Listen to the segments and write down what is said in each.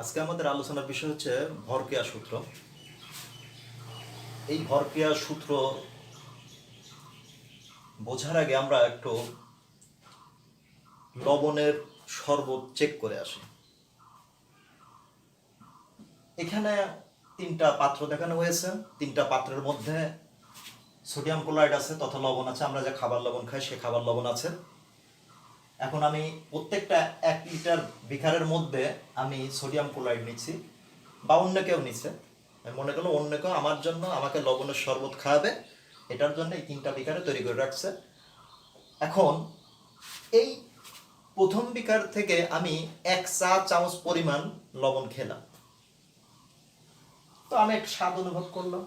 আজকে আমাদের আলোচনার বিষয় হচ্ছে ভরক্রিয়া সূত্র। এই ভরক্রিয়া সূত্র বোঝার আগে আমরা একটু লবণের শরবত চেক করে আসি। এখানে তিনটা পাত্র দেখানো হয়েছে। তিনটা পাত্রের মধ্যে সোডিয়াম ক্লোরাইড আছে তথা লবণ আছে। আমরা যে খাবার লবণ খাই সে খাবার লবণ আছে। এখন আমি প্রত্যেকটা 1 লিটার বিকারের মধ্যে আমি সোডিয়াম ক্লোরাইড নিচ্ছি, বা অন্য কেউ নিচ্ছে। আমি মনে করলাম অন্য কেউ আমার জন্য আমাকে লবণের শরবত খাওয়াবে, এটার জন্য এই 3টা বিকারে তৈরি করে রাখছে। এখন এই প্রথম বিকার থেকে আমি 1 চা চামচ পরিমাণ লবণ খেলাম, তো আমি একটু স্বাদ অনুভব করলাম।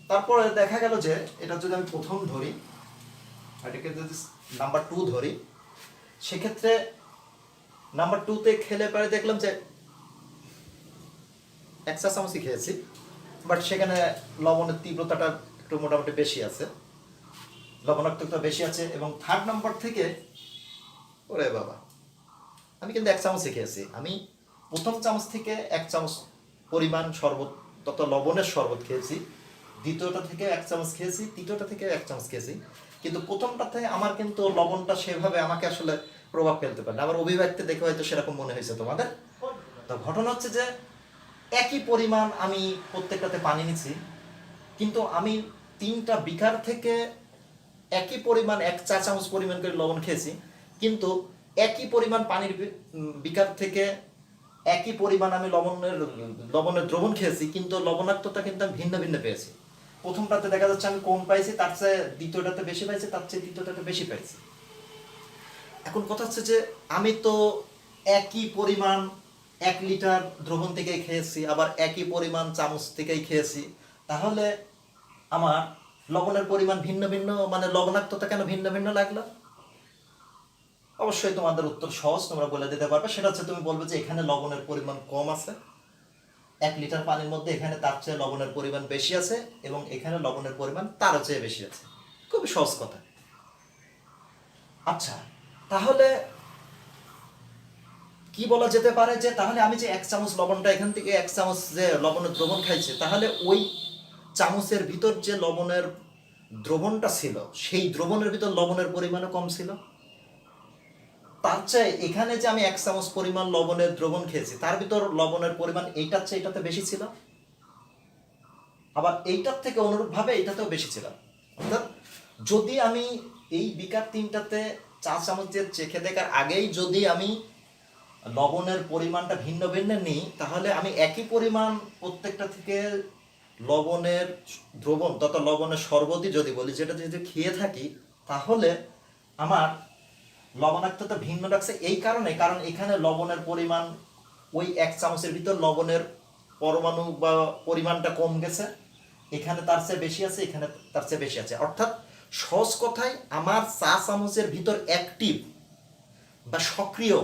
তারপরে দেখা গেল যে এটা যদি আমি প্রথম ধরি, এটাকে যদি নাম্বার 2 ধরি, সেক্ষেত্রে নাম্বার 2তে খেলে পরে দেখলাম যে 1 চা চামচই খেয়েছি, বাট সেখানে লবণের তীব্রতাটা একটু মোটামুটি বেশি আছে, লবণাক্ততা বেশি আছে। এবং থার্ড নাম্বার থেকে ওরে বাবা, আমি কিন্তু 1 চামচই খেয়েছি। আমি প্রথম চামচ থেকে 1 চামচ পরিমাণ শরবত তত লবণের শরবত খেয়েছি, দ্বিতীয়টা থেকে 1 চামচ খেয়েছি, তৃতীয়টা থেকে 1 চামচ খেয়েছি। কিন্তু প্রথমটাতে আমার কিন্তু লবণটা সেভাবে আমাকে আসলে প্রভাব ফেলতে পারে না। আমার অভিব্যক্তি দেখে হয়তো সেরকম মনে হয়েছে তোমাদের। তো ঘটনা হচ্ছে যে একই পরিমাণ আমি প্রত্যেকটাতে পানি নিচ্ছি, কিন্তু আমি 3টা বিকার থেকে একই পরিমাণ 1 চা চামচ পরিমাণ করে লবণ খেয়েছি, কিন্তু একই পরিমাণ পানির বিকার থেকে একই পরিমাণ আমি লবণের দ্রবণ খেয়েছি, কিন্তু লবণাক্ততা কিন্তু আমি ভিন্ন ভিন্ন পেয়েছি। প্রথমটাতে দেখা যাচ্ছে আমি কম পাইছি, তার চেয়ে দ্বিতীয়টাতে বেশি পাইছি, তার চেয়ে তৃতীয়টাতে বেশি পাইছি। এখন কথা হচ্ছে যে আমি তো একই পরিমাণ 1 লিটার দ্রবণ থেকেই খেয়েছি, আবার একই পরিমাণ চামচ থেকেই খেয়েছি, তাহলে আমার লবণের পরিমাণ ভিন্ন ভিন্ন, মানে লবণাক্ততা কেন ভিন্ন ভিন্ন লাগলো? অবশ্যই তোমাদের উত্তর সহজ, তোমরা বলে দিতে পারবে। সেটা হচ্ছে তুমি বলবে যে এখানে লবণের পরিমাণ কম আছে, 1 লিটার পানির মধ্যে এখানে তার চেয়ে লবণের পরিমাণ বেশি আছে, এবং এখানে লবণের পরিমাণ তারও চেয়ে বেশি আছে। খুবই সহজ কথা। আচ্ছা, তাহলে কি বলা যেতে পারে যে তাহলে আমি যে 1 চামচ লবণটা এখান থেকে 1 চামচ যে লবণের দ্রবণ খাইছি, তাহলে ওই চামচের ভিতর যে লবণের দ্রবণটা ছিল সেই দ্রবণের ভিতর লবণের পরিমাণও কম ছিল। তার চেয়ে এখানে যে আমি 1 চামচ পরিমাণ লবণের দ্রবণ খেয়েছি, তার ভিতর লবণের পরিমাণ এইটার চেয়ে এটাতে বেশি ছিল, আবার এইটার থেকে অনুরূপভাবে এইটাতেও বেশি ছিল। অর্থাৎ যদি আমি এই বিকার 3টাতে চা চামচ দিয়ে চেখে দেখার আগেই যদি আমি লবণের পরিমাণটা ভিন্ন ভিন্ন নিই, তাহলে আমি একই পরিমাণ প্রত্যেকটা থেকে লবণের দ্রবণ তথা লবণের শরবতই যদি বলি, যেটা যদি খেয়ে থাকি, তাহলে আমার লবণাক্ততা ভিন্ন লাগছে এই কারণে, কারণ এখানে লবণের পরিমাণ ওই 1 চামচের ভিতর লবণের পরমাণু বা পরিমাণটা কম গেছে, এখানে তার চেয়ে বেশি আছে, এখানে তার চেয়ে বেশি আছে। অর্থাৎ সহজ কথায় আমার চা চামচের ভিতর অ্যাক্টিভ বা সক্রিয়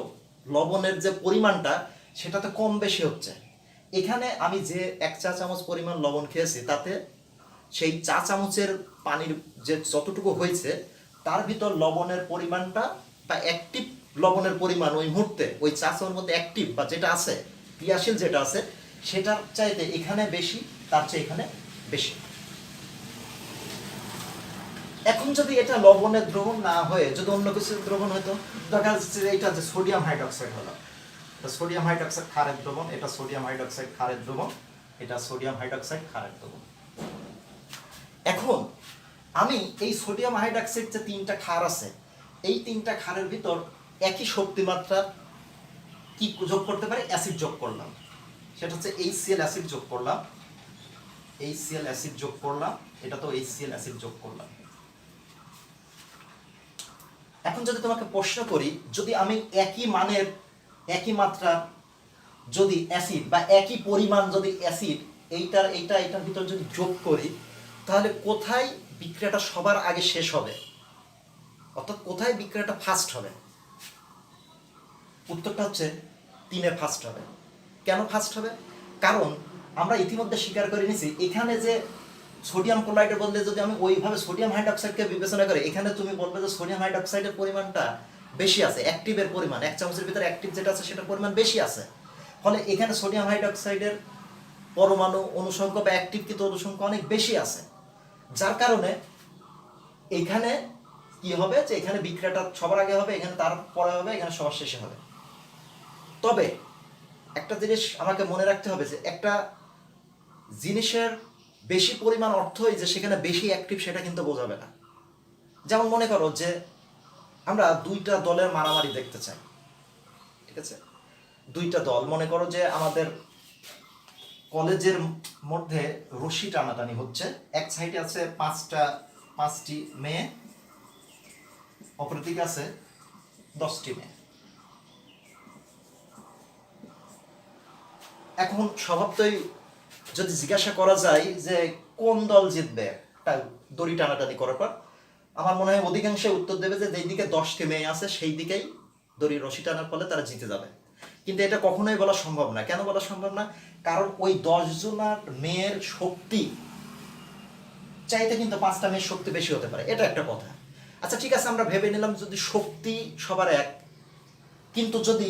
লবণের যে পরিমাণটা সেটা তো কম বেশি হচ্ছে। এখানে আমি যে 1 চা চামচ পরিমাণ লবণ খেয়েছি, তাতে সেই চা চামচের পানির যে যতটুকু হয়েছে তার ভিতর লবণের পরিমাণটা বা অ্যাক্টিভ লবণের পরিমাণ ওই মুহূর্তে ওই চা চামচের মধ্যে অ্যাক্টিভ বা যেটা আছে ক্রিয়াশীল যেটা আছে সেটার চাইতে এখানে বেশি, তার চেয়ে এখানে বেশি। এখন যদি এটা লবণের দ্রবণ না হয়ে যদি অন্য কিছু দ্রবণ হতো, দেখা যাচ্ছে যে এটা যে সোডিয়াম হাইড্রক্সাইড হলো, সোডিয়াম হাইড্রক্সাইড ক্ষারের দ্রবণ, এটা সোডিয়াম হাইড্রক্সাইড ক্ষারের দ্রবণ, এটা সোডিয়াম হাইড্রক্সাইড ক্ষারের দ্রবণ। এখন আমি এই সোডিয়াম হাইড্রক্সাইড যে 3টা ক্ষার আছে, এই 3টা ক্ষারের ভিতর একই শক্তিমাত্রার কি যোগ করতে পারি? অ্যাসিড যোগ করলাম। সেটা হচ্ছে HCl অ্যাসিড যোগ করলাম, HCl অ্যাসিড যোগ করলাম, এটা তো HCl অ্যাসিড যোগ করলাম। এখন যদি তোমাকে প্রশ্ন করি, যদি আমি একই মানের একই মাত্রা যদি অ্যাসিড বা একই পরিমাণ যদি অ্যাসিড এইটার ভিতর যদি যোগ করি, তাহলে কোথায় বিক্রিয়াটা সবার আগে শেষ হবে, অর্থাৎ কোথায় বিক্রিয়াটা ফার্স্ট হবে? উত্তরটা হচ্ছে 3-এ ফার্স্ট হবে। কেন ফার্স্ট হবে? কারণ আমরা ইতিমধ্যে স্বীকার করে নিয়েছি এখানে যে সোডিয়াম ক্লোরাইডের বদলে যদি আমি ওইভাবে সোডিয়াম হাইড্রক্সাইডকে বিবেচনা করি, এখানে তুমি বলবে যে সোডিয়াম হাইড্রক্সাইডের পরিমাণটা বেশি আছে, অ্যাক্টিভের পরিমাণ 1 চামচের ভিতরে অ্যাক্টিভ যেটা আছে সেটার পরিমাণ বেশি আছে। ফলে এখানে সোডিয়াম হাইড্রোক্সাইডের পরমাণু অনুসংখ্যা বা অ্যাক্টিভকৃত অনুসংখ্যা অনেক বেশি আছে, যার কারণে এখানে কি হবে যে এখানে বিক্রিয়াটা সবার আগে হবে, এখানে তারপরে হবে, এখানে সবার শেষে হবে। তবে একটা জিনিস আমাকে মনে রাখতে হবে যে একটা জিনিসের বেশি পরিমাণ অর্থই যে সেখানে বেশি অ্যাক্টিভ সেটা কিন্তু বোঝাবে না। যেমন মনে করো যে আমরা দুইটা দলের মারামারি দেখতে চাই, ঠিক আছে? দুইটা দল, মনে করো যে আমাদের কলেজের মধ্যে রশি টানাটানি হচ্ছে, এক সাইডে আছে পাঁচটি মেয়ে, অপর দিকে আছে 10টি মেয়ে। এখন স্বভাবতই যদি জিজ্ঞাসা করা যায় যে কোন দল জিতবে দড়ি টানাটানি করার পর, আমার মনে হয় অধিকাংশ উত্তর দেবে যে যেই দিকে 10টি মেয়ে আছে সেই দিকেই দড়ি রশি টানার ফলে তারা জিতে যাবে। কিন্তু এটা কখনোই বলা সম্ভব না। কেন বলা সম্ভব না? কারণ ওই 10 জনের মেয়ের শক্তি চাইতে কিন্তু 5টা মেয়ের শক্তি বেশি হতে পারে, এটা একটা কথা। আচ্ছা ঠিক আছে, আমরা ভেবে নিলাম যদি শক্তি সবার এক, কিন্তু যদি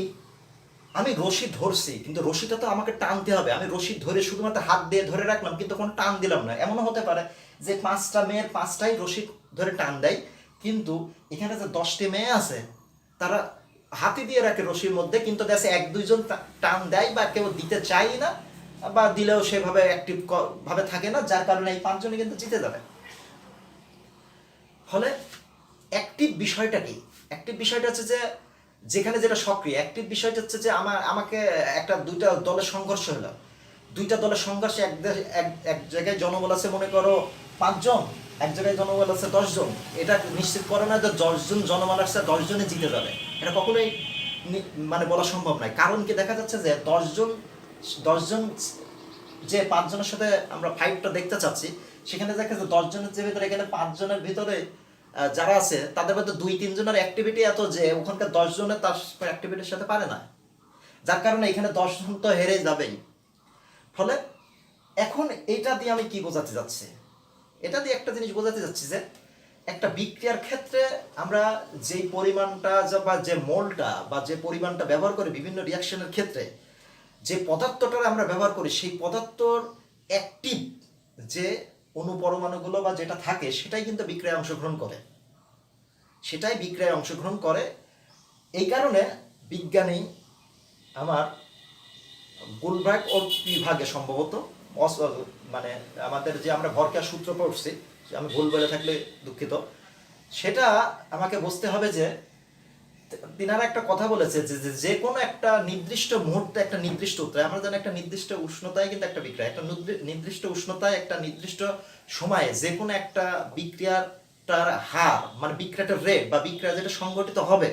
আমি রশি ধরছি কিন্তু রশিটা তো আমাকে টানতে হবে, আমি রশি ধরে শুধুমাত্র হাত দিয়ে ধরে রাখলাম কিন্তু কোনো টান দিলাম না, এমনও হতে পারে যে 5টা মেয়ের 5টাই রশি ধরে টান দেয়, কিন্তু এখানে যে 10টি মেয়ে আছে তারা হাতি দিয়ে রাখে রশির মধ্যে, কিন্তু দেখে 1-2 জন টান দেয় বা কেউ দিতে চায় না, বা দিলেও সেভাবে অ্যাক্টিভ ভাবে থাকে না, যার কারণে এই 5 জনই কিন্তু জিতে যাবে। ফলে অ্যাক্টিভ বিষয়টা কি? অ্যাক্টিভ বিষয়টা হচ্ছে যে যেখানে যেটা সক্রিয়, অ্যাক্টিভ বিষয়টা হচ্ছে যে আমাকে দুইটা দলের সংঘর্ষ হলো, দুইটা দলের সংঘর্ষে এক জায়গায় জনবল আছে মনে করো 5 জন, এক জায়গায় জনবল আছে 10 জন, এটা নিশ্চিত করে না যে 10 জন জনবল আসছে 10 জনে জিতে যাবে, এটা কখনোই মানে বলা সম্ভব নয়। কারণ কি, দেখা যাচ্ছে যে 10 জন যে 5 জনের সাথে আমরা ফাইটটা দেখতে চাচ্ছি, সেখানে দেখা যাচ্ছে 10 জনের যে ভিতরে এখানে 5 জনের ভিতরে যারা আছে তাদের মধ্যে 2-3 জনের অ্যাক্টিভিটি এত যে ওখানকার 10 জনের তার অ্যাক্টিভিটির সাথে পারে না, যার কারণে এখানে 10 জন তো হেরে যাবেই। ফলে এখন এটা দিয়ে আমি কি বোঝাতে যাচ্ছি? এটা দিয়ে একটা জিনিস বোঝাতে যাচ্ছি যে একটা বিক্রিয়ার ক্ষেত্রে আমরা যে পরিমাণটা বা যে মোলটা বা যে পরিমাণটা ব্যবহার করি বিভিন্ন রিয়াকশনের ক্ষেত্রে, যে পদার্থটা আমরা ব্যবহার করি সেই পদার্থর অ্যাক্টিভ যে অনুপরমাণুগুলো বা যেটা থাকে সেটাই কিন্তু বিক্রিয়ায় অংশগ্রহণ করে। এই কারণে বিজ্ঞানী আমার গুলবার্গ ও বিভাগে সম্ভবত মানে আমাদের যে আমরা ভরকার সূত্র পড়ছি, আমি ভুল বলে থাকলে দুঃখিত, সেটা আমাকে বুঝতে হবে যে তিনারা একটা কথা বলেছে যে কোনো একটা নির্দিষ্ট মুহূর্তে একটা নির্দিষ্ট উত্তরে আমরা জানি একটা নির্দিষ্ট উষ্ণতায় কিন্তু একটা বিক্রিয়া, একটা নির্দিষ্ট উষ্ণতায় একটা নির্দিষ্ট সময়ে যে কোনো একটা বিক্রিয়াটার হার মানে বিক্রিয়াটার রেট বা বিক্রিয়া যেটা সংঘটিত হবে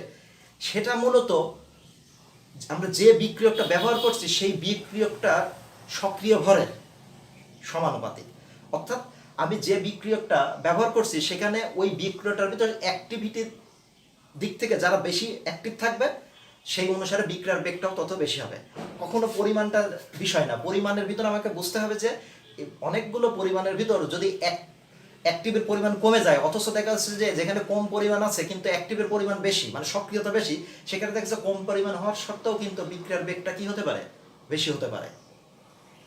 সেটা মূলত আমরা যে বিক্রিয়কটা ব্যবহার করছি সেই বিক্রিয়কটা সক্রিয় ভরের সমানুপাতিক। অর্থাৎ আমি যে বিক্রিয়কটা ব্যবহার করছি সেখানে ওই বিক্রিয়টার ভিতরে অ্যাক্টিভিটির দিক থেকে যারা বেশি অ্যাক্টিভ থাকবে সেই অনুসারে বিক্রিয়ার বেগটাও তত বেশি হবে। কখনো পরিমাণটার বিষয় না, পরিমাণের ভিতর আমাকে বুঝতে হবে যে অনেকগুলো পরিমাণের ভিতর যদি অ্যাক্টিভের পরিমাণ কমে যায়, অথচ দেখা যাচ্ছে যে যেখানে কম পরিমাণ আছে কিন্তু অ্যাক্টিভের পরিমাণ বেশি মানে সক্রিয়তা বেশি, সেখানে দেখা যাচ্ছে কম পরিমাণ হওয়ার সত্ত্বেও কিন্তু বিক্রিয়ার বেগটা কি হতে পারে, বেশি হতে পারে।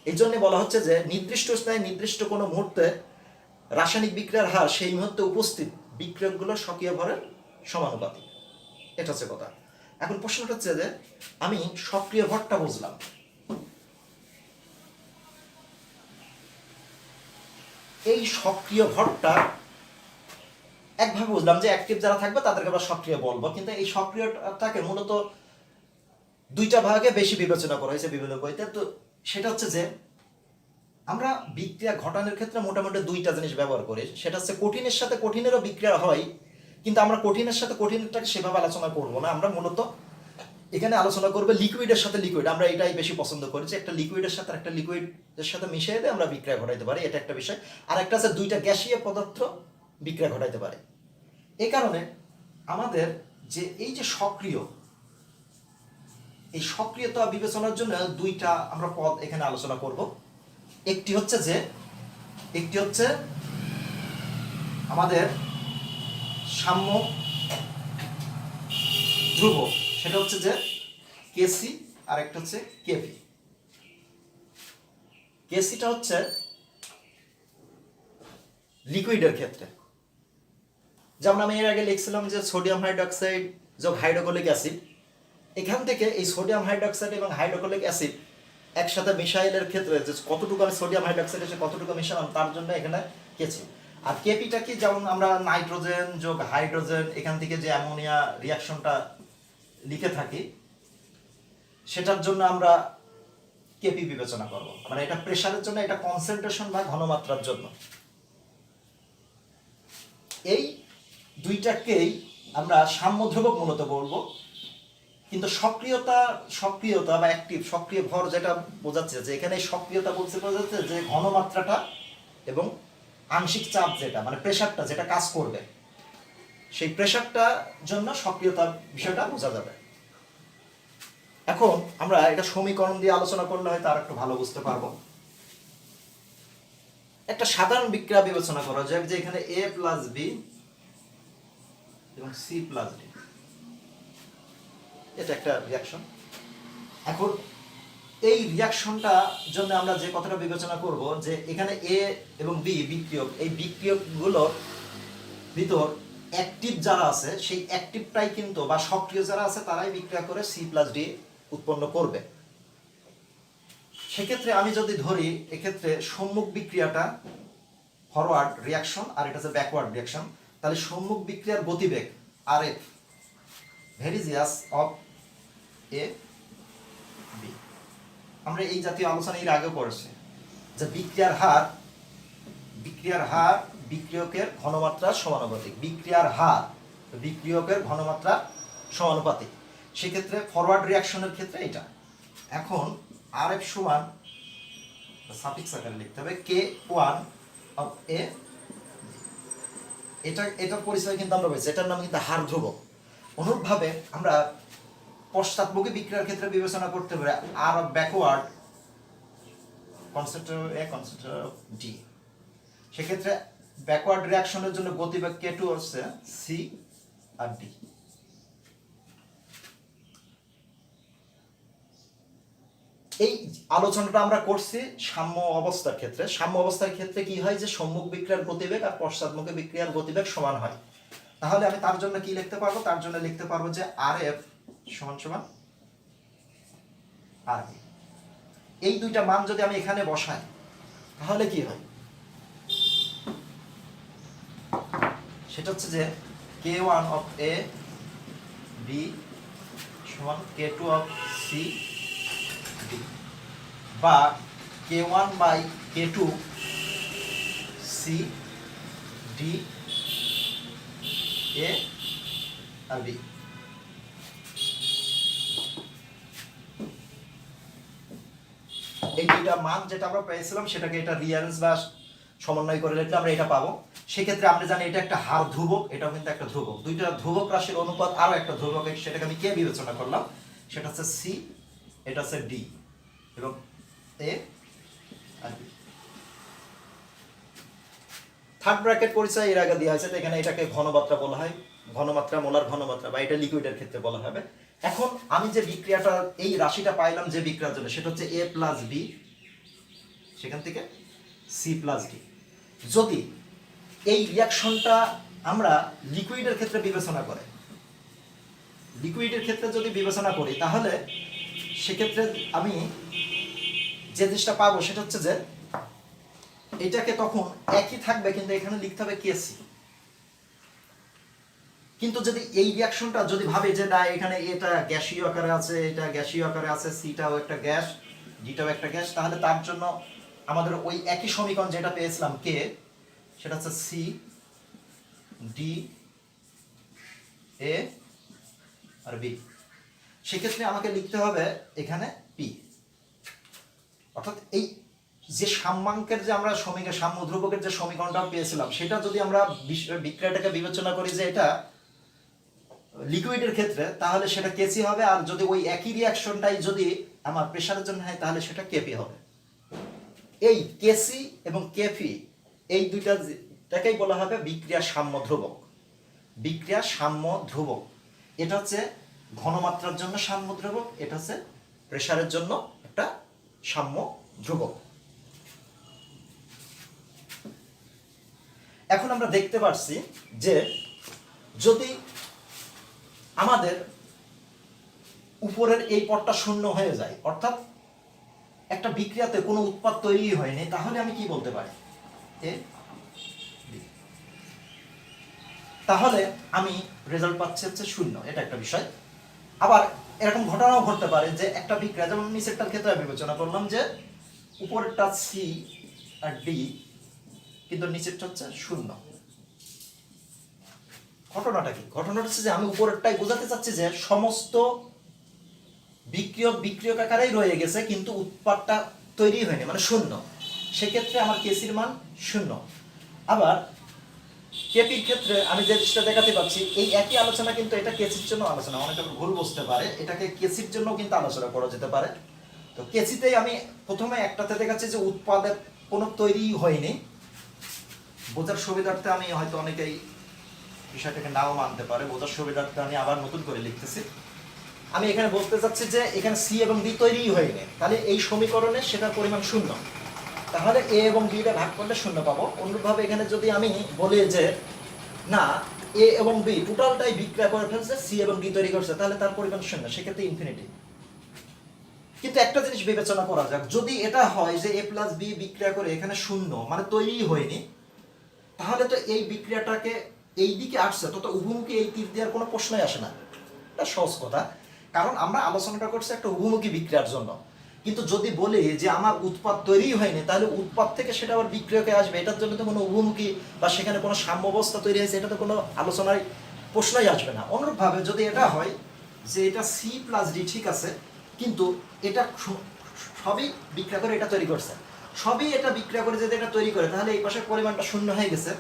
এই জন্য বলা হচ্ছে যে নির্দিষ্ট স্থানে নির্দিষ্ট কোনো মুহূর্তে রাসায়নিক বিক্রিয়ার হার সেই মুহূর্তে উপস্থিত বিক্রিয়কগুলোর সক্রিয় ভরের সমানুপাতিক। এটা হচ্ছে কথা। এখন প্রশ্নটা হচ্ছে যে আমি সক্রিয় ভরটা বুঝলাম, এই সক্রিয় ভরটা একভাবে বুঝলাম যে অ্যাক্টিভ যারা থাকবে তাদেরকে আমরা সক্রিয় বলবো, কিন্তু এই সক্রিয়টাকে মূলত দুইটা ভাগে বেশি বিবেচনা করা হয়েছে বিভিন্ন বইতে। তো সেটা হচ্ছে যে আমরা বিক্রিয়া ঘটানোর ক্ষেত্রে মোটামুটি দুইটা জিনিস ব্যবহার করি, সেটা হচ্ছে কঠিনের সাথে কঠিনেরও বিক্রিয়া হয়, কিন্তু আমরা কঠিনের সাথে কঠিনটাকে সেভাবে আলোচনা করব না, আমরা মূলত এখানে আলোচনা করবে লিকুইডের সাথে লিকুইড। আমরা এটাই বেশি পছন্দ করি যে একটা লিকুইডের সাথে একটা লিকুইডের সাথে মিশিয়ে দিয়ে আমরা বিক্রিয়া ঘটাইতে পারি, এটা একটা বিষয়। আর একটা আছে দুইটা গ্যাসীয় পদার্থ বিক্রিয়া ঘটাইতে পারে। এই কারণে আমাদের যে এই যে সক্রিয়, এই সক্রিয়তা বিবেচনার জন্য দুইটা আমরা পদ এখানে আলোচনা করব। একটি হচ্ছে আমাদের সাম্য ধ্রুব, সেটা হচ্ছে যে কেসি আর একটা হচ্ছে কেপি। কেসিটা হচ্ছে লিকুইডের ক্ষেত্রে, যেমন আমি এর আগে লিখছিলাম যে সোডিয়াম হাইড্রোক্সাইড যোগ হাইড্রোক্লোরিক অ্যাসিড, এখান থেকে এই সোডিয়াম হাইড্রোক্সাইড এবং হাইড্রোক্লোরিক অ্যাসিড একসাথে মিশাইলের ক্ষেত্রে যে কতটুকু আমি সোডিয়াম হাইড্রোক্সাইড এসে কতটুকু মিশালাম তার জন্য এখানে কেসি। আর কেপিটা কি, যেমন আমরা নাইট্রোজেন যোগ হাইড্রোজেন এখান থেকে যে অ্যামোনিয়া রিয়াকশনটা লিখে থাকি সেটার জন্য আমরা কেপি বিবেচনা করব, মানে এটা প্রেসারের জন্য, এটা কনসেন্ট্রেশন বা ঘনমাত্রার জন্য। এই দুইটাকেই আমরা সাম্যধ্রুবক মূলত বলবো, কিন্তু সক্রিয়তা বা অ্যাক্টিভ, সক্রিয় ভর যেটা বোঝাচ্ছে যে এখানে সক্রিয়তা বোঝাচ্ছে যে ঘনমাত্রাটা এবং আংশিক চাপ যেটা মানে প্রেসারটা যেটা কাজ করবে, সেই প্রেসারটার জন্য সক্রিয়তার বিষয়টা বোঝা যাবে। এখন আমরা এটা সমীকরণ দিয়ে আলোচনা করলে হয়তো আর একটু ভালো বুঝতে পারবো। একটা সাধারণ বিক্রিয়া বিবেচনা করা যাক যে এখানে A প্লাস বি এবং সি প্লাস ডি, এটা একটা রিয়াকশন। এখন এই রিয়াকশনটা জন্য আমরা যে কথাটা বিবেচনা করব যে এখানে এ এবং বি বিক্রিয়ক, এই বিক্রিয়কগুলোর ভিতর অ্যাক্টিভ যারা আছে সেই অ্যাক্টিভটাই কিন্তু বা সক্রিয় যারা আছে তারাই বিক্রিয়া করে সি প্লাস ডি উৎপন্ন করবে। সেক্ষেত্রে আমি যদি ধরি এক্ষেত্রে সম্মুখ বিক্রিয়াটা ফরওয়ার্ড রিয়াকশন আর এটা হচ্ছে ব্যাকওয়ার্ড রিয়াকশন, তাহলে সম্মুখ বিক্রিয়ার গতিবেগ আর এফ ভেরিজিয়াস অফ এ বি। আমরা এই জাতীয় আলোচনা এর আগেও করেছি যে বিক্রিয়ার হার বিক্রিয়কের ঘনমাত্রার সমানুপাতিক, বিক্রিয়কের ঘনমাত্রা সমানুপাতিক। সেক্ষেত্রে ফরওয়ার্ড রিয়াকশনের ক্ষেত্রে এটা। এখন আর এফ সমান সাফিক্স আকারে লিখতে হবে K1 অফ এ, এটা পরিচয় কিন্তু আমরা বলছি, এটার নাম কিন্তু হার ধ্রুবক। অনুরূপভাবে আমরা পশ্চাৎমুখী বিক্রিয়ার ক্ষেত্রে বিবেচনা করতে পারি আর of backward concentrator A concentrator of D. সেক্ষেত্রে ব্যাকওয়ার্ড রিয়াকশনের জন্য গতিবেগ K2 হচ্ছে সি আর ডি। এই আলোচনাটা আমরা করছি সাম্য অবস্থার ক্ষেত্রে। সাম্য অবস্থার ক্ষেত্রে কি হয় যে সম্মুখ বিক্রিয়ার গতিবেগ আর পশ্চাৎমুখী বিক্রিয়ার গতিবেগ সমান হয়। তাহলে আমি তার জন্য কি লিখতে পারবো, তার জন্য লিখতে পারবো যে আর এফ সমান সমান আর বি। এই দুইটা মান যদি আমি এখানে বসাই তাহলে কি হয়, সেটা হচ্ছে যে K1 অফ এ বি সমান K2 অফ সি ডি, বা K1 by K2 C D A আর বি। এই দুইটা মান যেটা আমরা পেয়েছিলাম সেটাকে এটা রিয়ারেঞ্জ বা সমন্বয় করে লিখলে আমরা এটা পাবো। সেক্ষেত্রে আমরা জানি এটা একটা হার ধ্রুবক, এটাও কিন্তু একটা ধ্রুবক। দুইটা ধ্রুবক রাশির অনুপাত আরো একটা ধ্রুবক, সেটাকে আমি কে বিবেচনা করলাম, সেটা হচ্ছে সি, এটা হচ্ছে ডি এবং এ আর বি। থার্ড ব্র্যাকেট পরিচয় এর আগে দেওয়া হয়েছে, এখানে এটাকে ঘনমাত্রা বলা হয়, ঘনমাত্রা মোলার ঘনমাত্রা, বা এটা লিকুইডের ক্ষেত্রে বলা হবে। এখন আমি যে বিক্রিয়াটা এই রাশিটা পাইলাম যে বিক্রিয়ার জন্য সেটা হচ্ছে এ প্লাস বি, সেখান থেকে সি প্লাস ডি। যদি এই রিয়াকশনটা আমরা লিকুইডের ক্ষেত্রে বিবেচনা যদি বিবেচনা করি তাহলে সেক্ষেত্রে আমি যে জিনিসটা পাবো সেটা হচ্ছে যে এটাকে তখন একই থাকবে কিন্তু এখানে লিখতে হবে কেসি। কিন্তু যদি এই রিয়াকশনটা যদি ভাবে যে না এখানে এটা গ্যাসীয় আকারে আছে, এটা গ্যাসীয় আকারে আছে, সিটাও একটা গ্যাস, ডিটাও একটা গ্যাস, তাহলে তার জন্য আমাদের ওই একই সমীকরণ যেটা পেয়েছিলাম কে, সেটা হচ্ছে সি ডি এ আর বি। সেক্ষেত্রে আমাকে লিখতে হবে এখানে পি। অর্থাৎ এই যে সাম্যাঙ্কের যে আমরা সাম্য ধ্রুবকের যে সমীকরণটা পেয়েছিলাম সেটা যদি আমরা বিক্রিয়াটাকে বিবেচনা করি যে এটা লিকুইডের ক্ষেত্রে, তাহলে সেটা কেসি হবে। আর যদি ওই একই রিয়াকশনটাই যদি আমার প্রেসারের জন্য হয় তাহলে সেটা কেপি হবে। এই কেসি এবং কেপি এই দুইটাকেই বলা হবে বিক্রিয়া সাম্য ধ্রুবক। বিক্রিয়া সাম্য ধ্রুবক, এটা হচ্ছে ঘনমাত্রার জন্য সাম্য ধ্রুবক, এটা হচ্ছে প্রেসারের জন্য একটা সাম্য ধ্রুবক। এখন আমরা দেখতে পাচ্ছি যে যদি আমাদের উপরের এই পদটা শূন্য হয়ে যায়, অর্থাৎ একটা বিক্রিয়াতে কোনো উৎপাদ তৈরি হয়নি, তাহলে আমি কি বলতে পারি? তাহলে আমি রেজাল্ট পাচ্ছি হচ্ছে শূন্য, এটা একটা বিষয়। আবার এরকম ঘটনাও ঘটতে পারে যে একটা বিক্রিয়া, যেমন নিচেরটার ক্ষেত্রে আমি বিবেচনা করলাম যে উপরেরটা সি আর ডি, কিন্তু নিচেরটা হচ্ছে শূন্য। ঘটনাটা কি? ঘটনাটা হচ্ছে যে আমি উপরেরটাই বোঝাতে চাচ্ছি যে সমস্ত বিক্রিয়ক আকারেই রয়ে গেছে, কিন্তু উৎপাদটা তৈরি হয়নি, মানে শূন্য। সেক্ষেত্রে আমার কেসির মান শূন্য। আবার কেপির ক্ষেত্রে আমি যে জিনিসটা দেখাতে পাচ্ছি, এই একই আলোচনা কিন্তু এটা কেসির জন্য আলোচনা, অনেকে ভুল বুঝতে পারে, এটাকে কেসির জন্য কিন্তু আলোচনা করা যেতে পারে। তো কেসিতেই আমি প্রথমে একটাতে দেখাচ্ছি যে উৎপাদের কোনো তৈরি হয়নি। বোঝার সুবিধার্থে আমি হয়তো অনেকেই বিষয়টাকে নাও মানতে পারে, বোঝার সুবিধার্থে আমি আবার নতুন করে লিখতেছি। আমি এখানে বলতে চাচ্ছি যে এখানে সি এবং ডি তৈরি হয়নি, তাহলে এই সমীকরণে সেটার পরিমাণ শূন্য। তাহলে এ এবং বিটা ভাগ করলে শূন্য পাবো। অনুরূপভাবে এখানে যদি আমি বলি যে না, এ এবং বি টোটালটাই বিক্রিয়া করে ফেলছে, সি এবং ডি তৈরি করছে, তাহলে তার পরিমাণ শূন্য, সেক্ষেত্রে ইনফিনিটি। কিন্তু একটা জিনিস বিবেচনা করা যাক, যদি এটা হয় যে এ প্লাস বি বিক্রিয়া করে এখানে শূন্য, মানে তৈরি হয়নি, তাহলে তো এই বিক্রিয়াটাকে এই দিকে আসছে, তো উভমুখী এই তীর দেওয়ার কোনো প্রশ্নই আসে না। এটা সহজ কথা, কারণ আমরা আলোচনাটা করছি একটা উভমুখী বিক্রিয়ার জন্য। কিন্তু যদি বলি যে আমার উৎপাদ তৈরি হয়নি, তাহলে উৎপাদ থেকে সেটা আবার বিক্রিয়কে আসবে, এটার জন্য তো কোনো উভমুখী বা সেখানে কোনো সাম্যাবস্থা তৈরি হয়েছে, এটা তো কোনো আলোচনায় প্রশ্নই আসবে না। অনুরূপভাবে যদি এটা হয় যে এটা সি প্লাস ডি ঠিক আছে, কিন্তু এটা সবই বিক্রিয়া করে এটা তৈরি করছে, সবই এটা বিক্রিয়া করে যদি এটা তৈরি করে, তাহলে এই পাশের পরিমাণটা শূন্য হয়ে গেছে।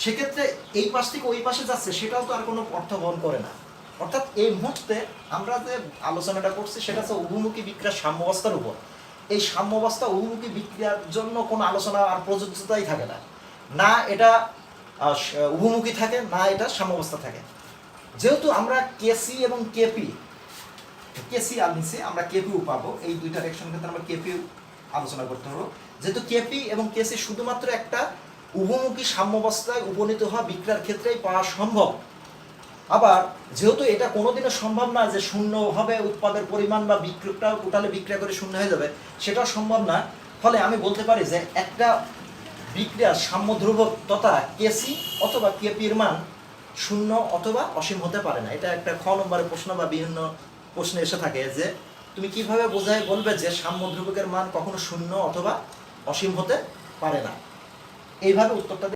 সেক্ষেত্রে এই পাশ থেকে ওই পাশে যাচ্ছে, সেটাও তো আর কোনো অর্থ বহন করে না। অর্থাৎ এই মুহূর্তে আমরা যে আলোচনাটা করছি সেটা হচ্ছে উভমুখী বিক্রিয়ার সাম্যাবস্থার উপর। এই সাম্যাবস্থা উভমুখী বিক্রিয়ার জন্য কোনো আলোচনা আর প্রযোজ্যতাই থাকে না, না এটা উভমুখী থাকে, না এটা সাম্যাবস্থা থাকে। যেহেতু আমরা কেসি এবং কেপি, কেসি আর নিচে আমরা কেপিও পাবো, এই দুইটা রিঅ্যাকশন ক্ষেত্রে আমরা কেপিও আলোচনা করতে হবে। যেহেতু কেপি এবং কেসি শুধুমাত্র একটা উভমুখী সাম্যাবস্থায় উপনীত হওয়া বিক্রিয়ার ক্ষেত্রেই পাওয়া সম্ভব। আবার যেহেতু এটা কোনোদিনও সম্ভব না যে শূন্য হবে উৎপাদের পরিমাণ বা বিক্রিয়াটা টোটালে বিক্রিয়া করে শূন্য হয়ে যাবে, সেটাও সম্ভব না। ফলে আমি বলতে পারি যে একটা বিক্রিয়ার সাম্য ধ্রুবক তথা কেসি অথবা কেপির মান শূন্য অথবা অসীম হতে পারে না। এটা একটা খ নম্বরের প্রশ্ন বা বিভিন্ন প্রশ্নে এসে থাকে যে তুমি কিভাবে বোঝায় বলবে যে সাম্য ধ্রুবকের মান কখনো শূন্য অথবা অসীম হতে পারে না। এইভাবে উত্তরটা